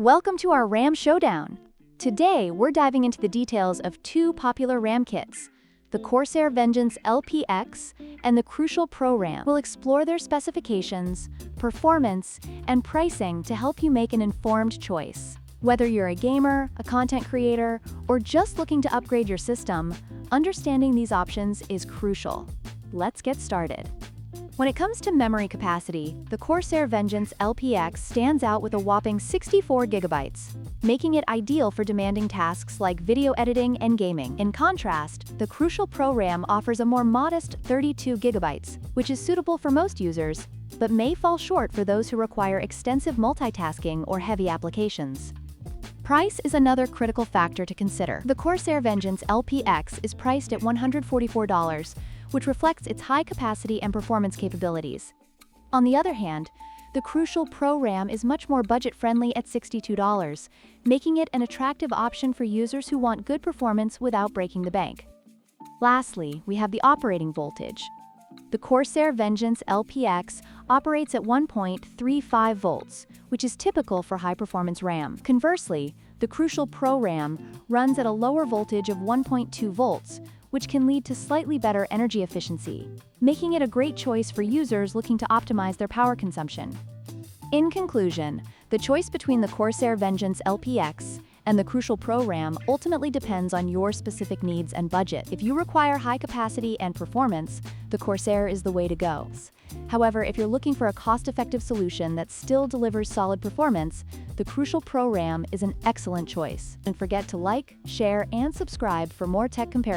Welcome to our RAM Showdown. Today, we're diving into the details of two popular RAM kits, the CORSAIR VENGEANCE LPX and the Crucial Pro RAM. We'll explore their specifications, performance, and pricing to help you make an informed choice. Whether you're a gamer, a content creator, or just looking to upgrade your system, understanding these options is crucial. Let's get started. When it comes to memory capacity, the CORSAIR VENGEANCE LPX stands out with a whopping 64 gigabytes, making it ideal for demanding tasks like video editing and gaming. In contrast, the Crucial Pro RAM offers a more modest 32 gigabytes, which is suitable for most users, but may fall short for those who require extensive multitasking or heavy applications. Price is another critical factor to consider. The CORSAIR VENGEANCE LPX is priced at $144, which reflects its high capacity and performance capabilities. On the other hand, the Crucial Pro RAM is much more budget-friendly at $62, making it an attractive option for users who want good performance without breaking the bank. Lastly, we have the operating voltage. The CORSAIR VENGEANCE LPX operates at 1.35 volts, which is typical for high-performance RAM. Conversely, the Crucial Pro RAM runs at a lower voltage of 1.2 volts, which can lead to slightly better energy efficiency, making it a great choice for users looking to optimize their power consumption. In conclusion, the choice between the CORSAIR VENGEANCE LPX and the Crucial Pro RAM ultimately depends on your specific needs and budget. If you require high capacity and performance, the CORSAIR is the way to go. However, if you're looking for a cost-effective solution that still delivers solid performance, the Crucial Pro RAM is an excellent choice. Don't forget to like, share, and subscribe for more tech comparisons.